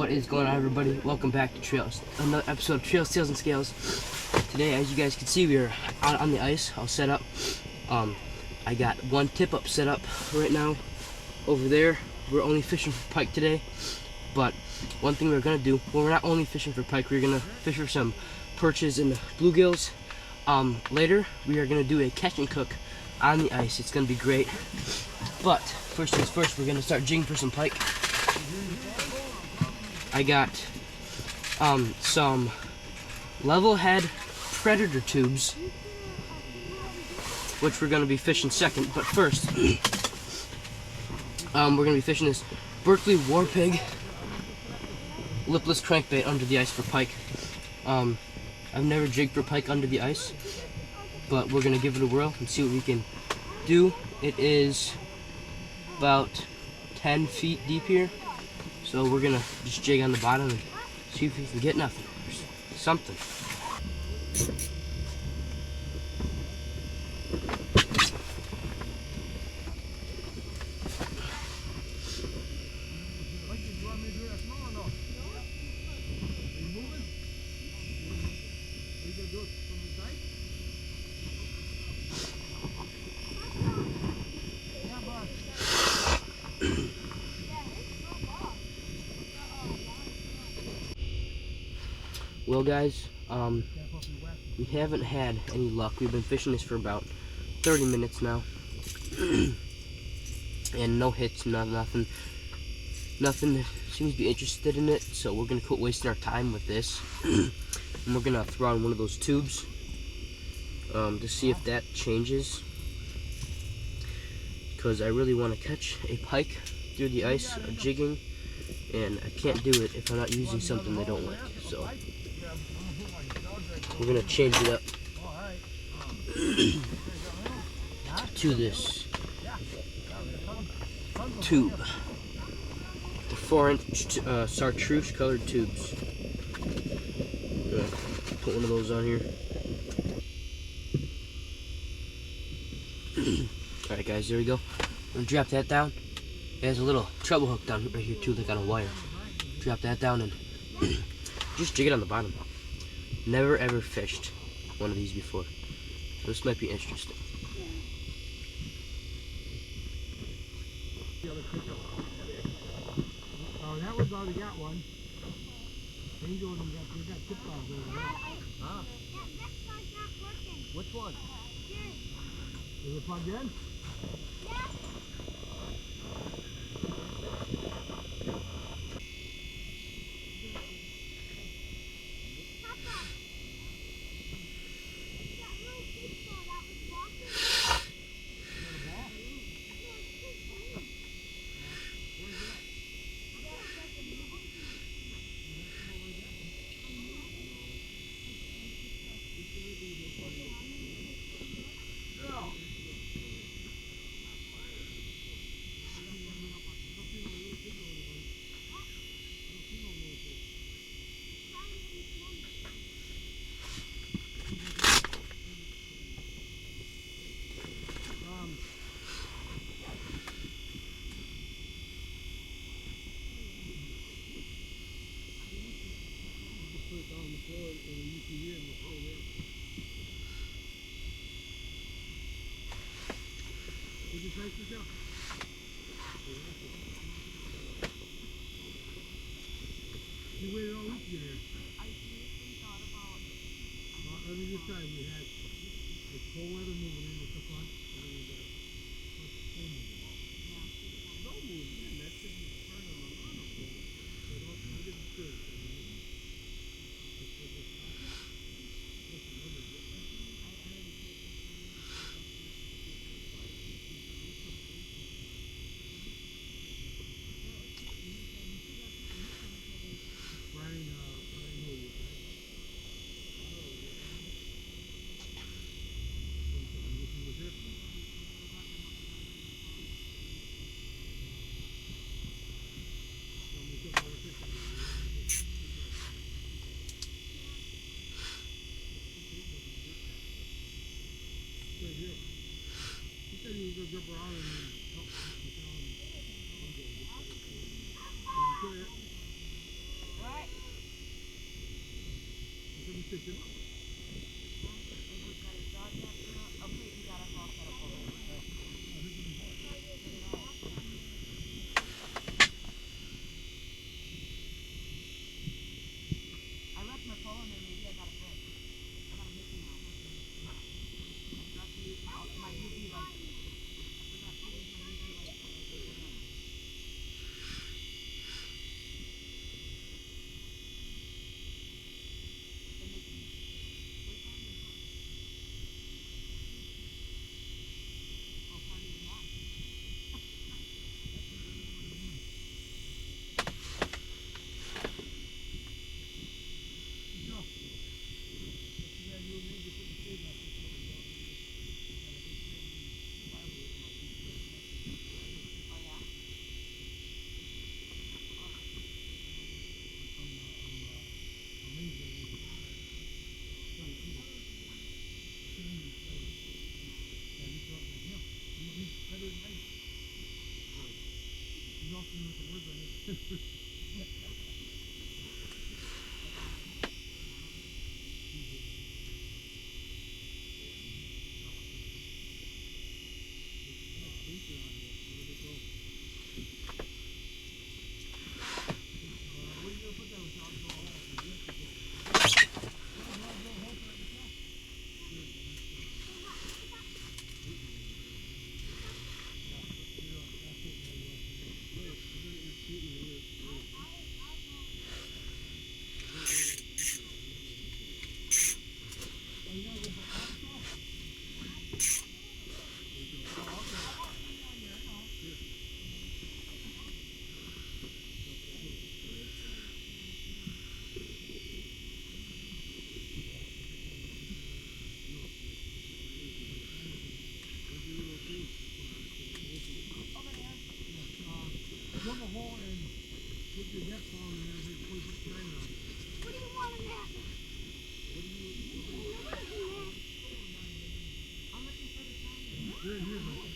What is going on, everybody? Welcome back to Trails, another episode of Trails, Tales, and Scales. Today, as you guys can see, we are out on the ice, all set up. I got one tip-up set up right now over there. We're only fishing for pike today, but one thing we're gonna do, well, we're not only fishing for pike, we're gonna fish for some perches and bluegills. Later, we are gonna do a catch and cook on the ice. It's gonna be great. But first things first, we're gonna start jigging for some pike. I got some level head predator tubes, which we're going to be fishing second. But first, we're going to be fishing this Berkeley War Pig lipless crankbait under the ice for pike. I've never jigged for pike under the ice, but we're going to give it a whirl and see what we can do. It is about 10 feet deep here. So we're gonna just jig on the bottom and see if we can get nothing or something. Well, guys, we haven't had any luck. We've been fishing this for about 30 minutes now, and no hits, nothing seems to be interested in it. So we're gonna quit wasting our time with this, and we're gonna throw on one of those tubes to see if that changes. Because I really want to catch a pike through the ice, jigging, and I can't do it if I'm not using something they don't like. So we're gonna change it up to this tube, the 4-inch chartreuse colored tubes. Put one of those on here. Alright, guys, there we go. I'm gonna drop that down. There's a little treble hook down right here too, like on a wire. Drop that down and just jig it on the bottom. Never ever fished one of these before, so this might be interesting. Oh, that one's already got one. Angel and they got tip balls over there. Huh? Which one? Is it plugged in? You waited all week to get here. I seriously thought about every good time we had the cold weather moving in with the front, and then we got snow moving. Yeah. Snow moving, man, that should be burning on the lawn up there. They don't get it good. Jump around and help. pick it up. Plug a hole and put your neck on and everything, put your sign on. What do you want in that? I'm looking for the sign. Here, here, man.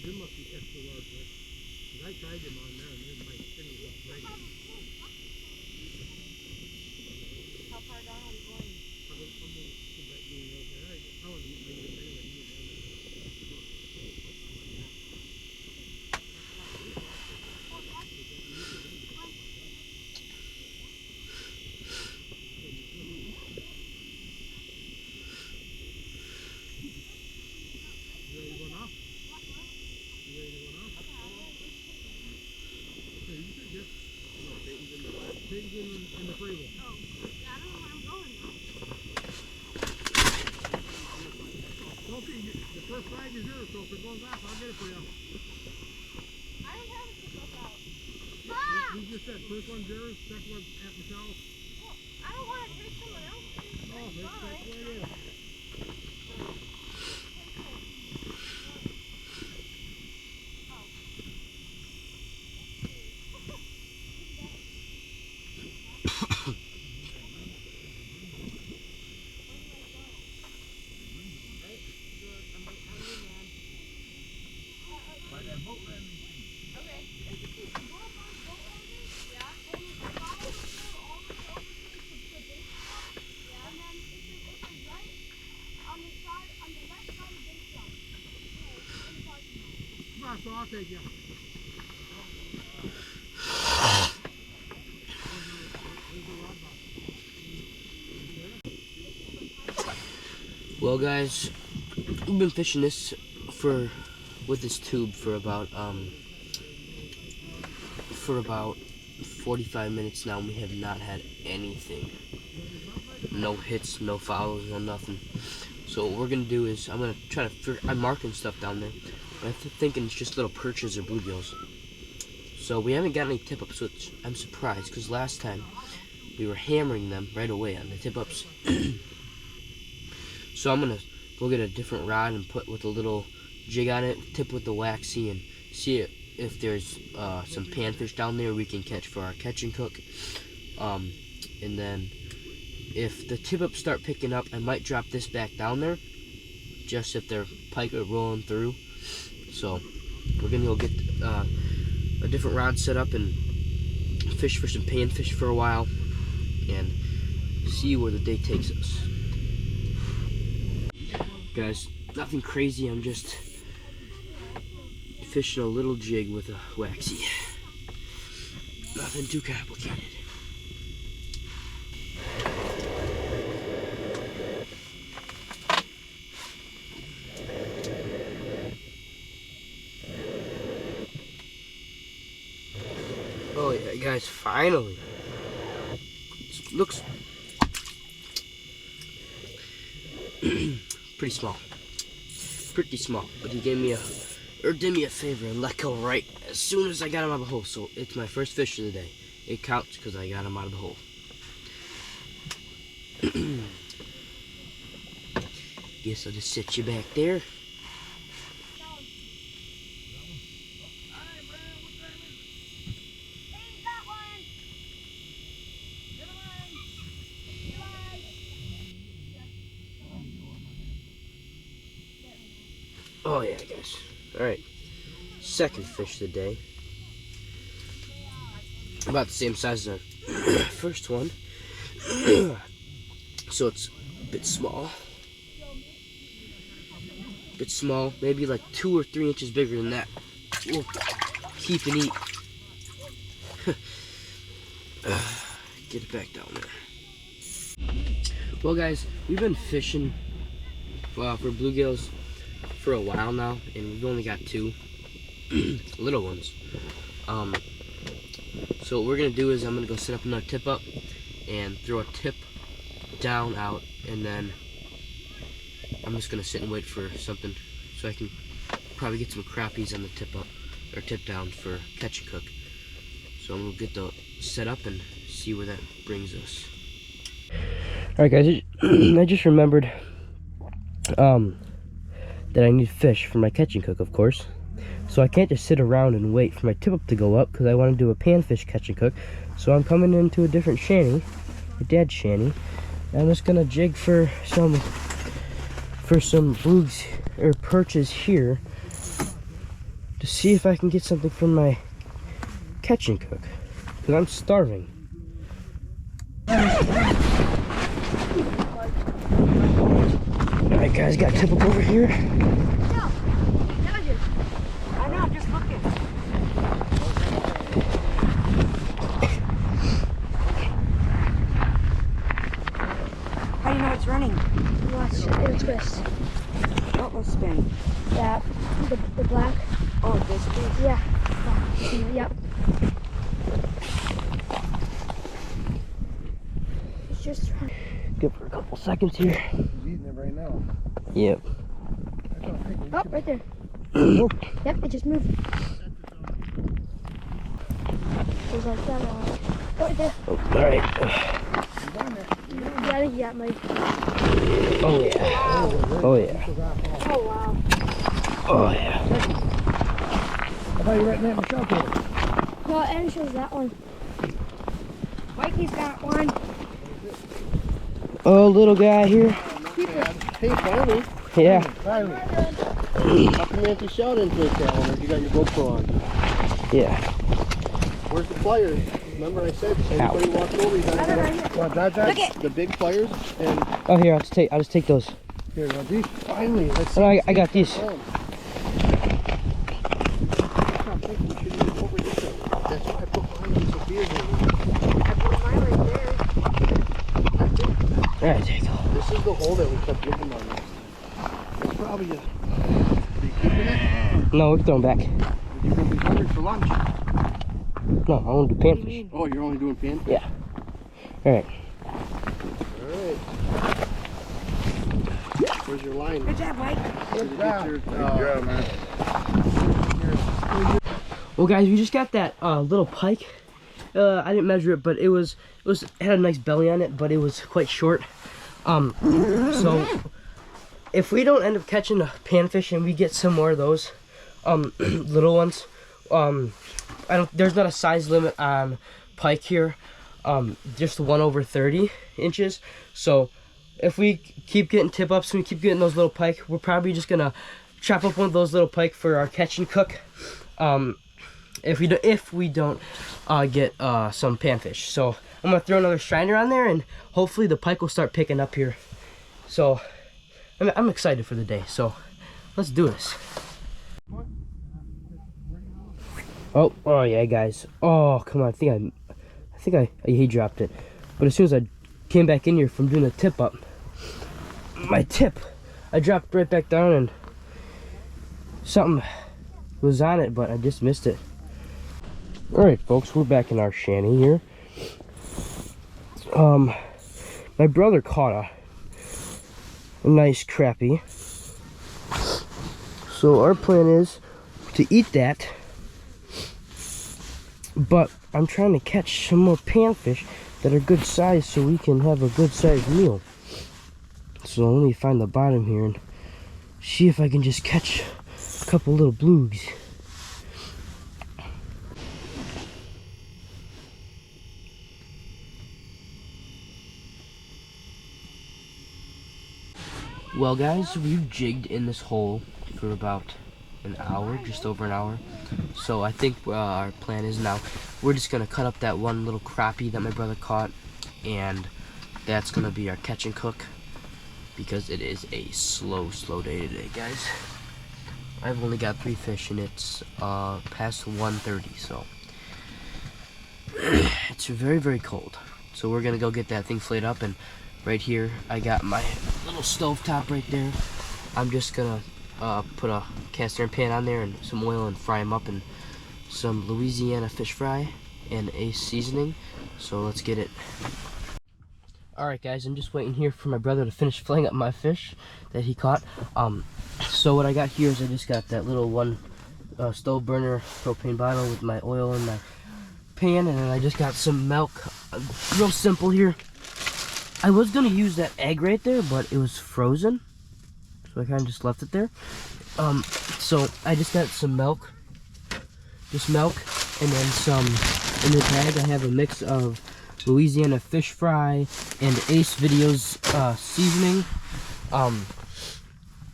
There must be extra large, right? 'Cause I tried them on there and then my thing was up right. How far down are we going? I'm gonna go back doing it okay. I want to eat my anyway. You ready to go now? You ready to go now? Okay, you can get Peyton's in the cradle. Oh, yeah, I don't know where I'm going now. Okay, the first flag is yours, so if it goes off, I'll get it for you. I don't have a seatbelt out. We just said first one's yours, second one's at Michelle's. Well, I don't want to take someone else's. No, that's the way it is. so I'll take you. Well, guys, we've been fishing this with this tube for about 45 minutes now, and we have not had anything. No hits, no fouls, no nothing. So what we're gonna do is I'm gonna try to I'm marking stuff down there. I'm thinking it's just little perches or bluegills. So we haven't got any tip-ups, which I'm surprised, because last time we were hammering them right away on the tip-ups. So I'm gonna go get a different rod and put with a little jig on it, tip with the waxy, and see if there's some panfish down there we can catch for our catch and cook. And then if the tip-ups start picking up, I might drop this back down there, just if they're pike are rolling through. So we're gonna go get a different rod set up and fish for some panfish for a while and see where the day takes us. Guys, nothing crazy, I'm just fishing a little jig with a waxy. Nothing too complicated. Oh yeah, guys, finally. It looks pretty small. Pretty small, but he did me a favor and let go right as soon as I got him out of the hole. So it's my first fish of the day. It counts because I got him out of the hole. Guess I'll just sit you back there. Oh yeah, guys. Alright. Second fish of the day. About the same size as our first one. So it's a bit small. Maybe like 2 or 3 inches bigger than that. We'll keep and eat. Get it back down there. Well, guys, we've been fishing for bluegills for a while now, and we've only got 2 little ones. So what we're gonna do is I'm gonna go set up another tip up and throw a tip down out, and then I'm just gonna sit and wait for something so I can probably get some crappies on the tip up or tip down for catch and cook. So I'm gonna get the set up and see where that brings us. All right, guys, I just remembered that I need fish for my catch and cook, of course. So I can't just sit around and wait for my tip up to go up because I want to do a panfish catch and cook. So I'm coming into a different shanty, my dad's shanty. And I'm just gonna jig for some blues or perches here to see if I can get something from my catch and cook because I'm starving. Alright, guys, got a tip up over here. I know, I'm just looking. How do you know it's running? Watch, it'll twist. What will spin? That, the black. Oh, this piece? Yeah. Yep. It's just running. Good for a couple seconds here. He's eating it right now. Yep. Oh, right there. Yep, it just moved. Goes like that. Oh, right there. Oh, all right. Yeah, I think you got my. Oh yeah. Oh yeah. Oh wow. Oh yeah. I thought you were writing that Michelle told. No, and shows that one. Mikey's got one. Oh, little guy here. Hey, finally. Yeah. Finally. How come you have to shout into it, Calvin, if you got your GoPro on? Yeah. Where's the pliers? Remember I said anybody walks over, you gotta get Well, that, the big pliers and Oh, here, I'll just take those. here, now these, finally, let's see. Oh, I got these. Alright, there you go. This is the hole that we kept looking on last time. It's probably a... Are you keeping it? No, we're throwing back. You're going to be hungry for lunch. No, I want to do panfish. Oh, you're only doing panfish? Yeah. Alright. Alright. Where's your line? Good job, Mike. Good job. Good job, man. Well, guys, we just got that little pike. I didn't measure it, but it had a nice belly on it, but it was quite short. So if we don't end up catching a panfish and we get some more of those little ones, there's not a size limit on pike here, just 1/30 inches. So if we keep getting tip ups and we keep getting those little pike, we're probably just gonna chop up one of those little pike for our catch and cook. If we don't get some panfish. So I'm gonna throw another Shiner on there, and hopefully the pike will start picking up here. So I'm excited for the day. So let's do this. Oh yeah, guys. Oh, come on. I think he dropped it. But as soon as I came back in here from doing the tip up, my tip, I dropped right back down, and something was on it, but I just missed it. Alright, folks, we're back in our shanty here. My brother caught a nice crappie. So our plan is to eat that, but I'm trying to catch some more panfish that are good size so we can have a good sized meal. So let me find the bottom here and see if I can just catch a couple little blues. Well, guys, we've jigged in this hole for about an hour, just over an hour. So I think our plan is now we're just gonna cut up that one little crappie that my brother caught, and that's gonna be our catch and cook, because it is a slow day today, guys. I've only got 3 fish and it's past 1:30, so it's very cold. So we're gonna go get that thing flayed up, and right here I got my little stove top right there. I'm just gonna put a cast iron pan on there and some oil and fry them up in some Louisiana fish fry and Ace seasoning. So let's get it. Alright, guys, I'm just waiting here for my brother to finish flaying up my fish that he caught. So what I got here is I just got that little one stove burner propane bottle with my oil in my pan, and then I just got some milk. Real simple here. I was gonna use that egg right there, but it was frozen, so I kind of just left it there. So I just got some milk, just milk, and then some in the bag. I have a mix of Louisiana fish fry and Ace Videos seasoning.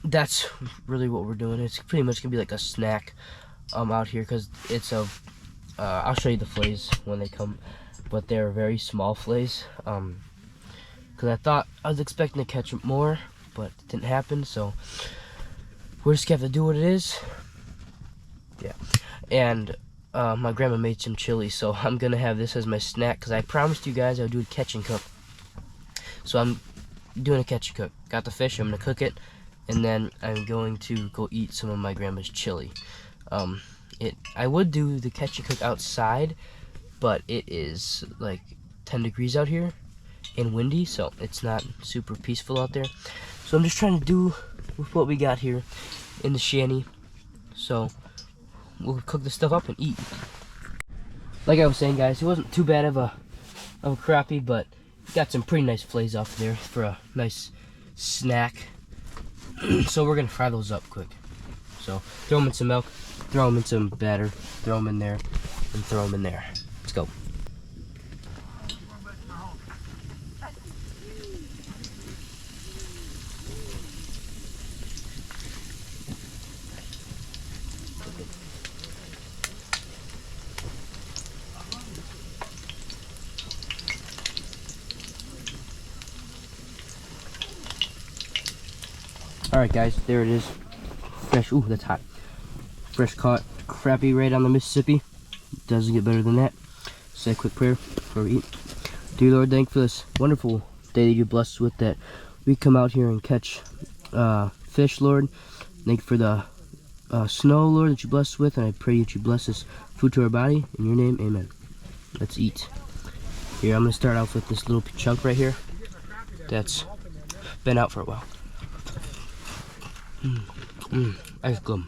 That's really what we're doing. It's pretty much gonna be like a snack out here, because it's a I'll show you the fillets when they come, but they're very small fillets. Because I was expecting to catch more, but it didn't happen, so we're just gonna have to do what it is. Yeah. And my grandma made some chili, so I'm gonna have this as my snack, because I promised you guys I would do a catch and cook. So I'm doing a catch and cook. Got the fish, I'm gonna cook it, and then I'm going to go eat some of my grandma's chili. I would do the catch and cook outside, but it is like 10 degrees out here and windy, so it's not super peaceful out there. So I'm just trying to do with what we got here in the shanty. So we'll cook the stuff up and eat. Like I was saying, guys, it wasn't too bad of a crappie, but got some pretty nice fillets off there for a nice snack. So we're gonna fry those up quick. So throw them in some milk, throw them in some batter, throw them in there, and throw them in there. Let's go. Alright, guys, there it is. Fresh, ooh, that's hot. Fresh caught crappie right on the Mississippi. Doesn't get better than that. Say a quick prayer before we eat. Dear Lord, thank you for this wonderful day that you bless us with, that we come out here and catch fish, Lord. Thank you for the snow, Lord, that you bless us with, and I pray that you bless this food to our body. In your name, amen. Let's eat. Here, I'm going to start off with this little chunk right here that's been out for a while. That's good.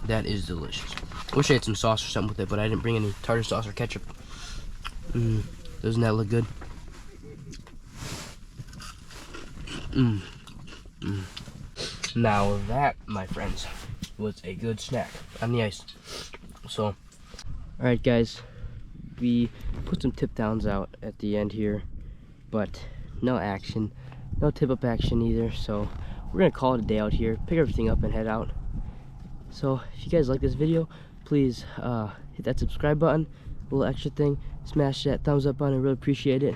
That is delicious. Wish I had some sauce or something with it, but I didn't bring any tartar sauce or ketchup. Doesn't that look good? Now that, my friends, was a good snack on the ice. So, alright guys, we put some tip downs out at the end here, but no action, no tip up action either, so we're gonna call it a day out here, pick everything up and head out. So if you guys like this video, please hit that subscribe button, a little extra thing, smash that thumbs up button, I really appreciate it.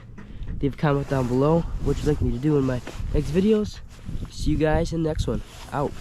Leave a comment down below what you'd like me to do in my next videos. See you guys in the next one. Out.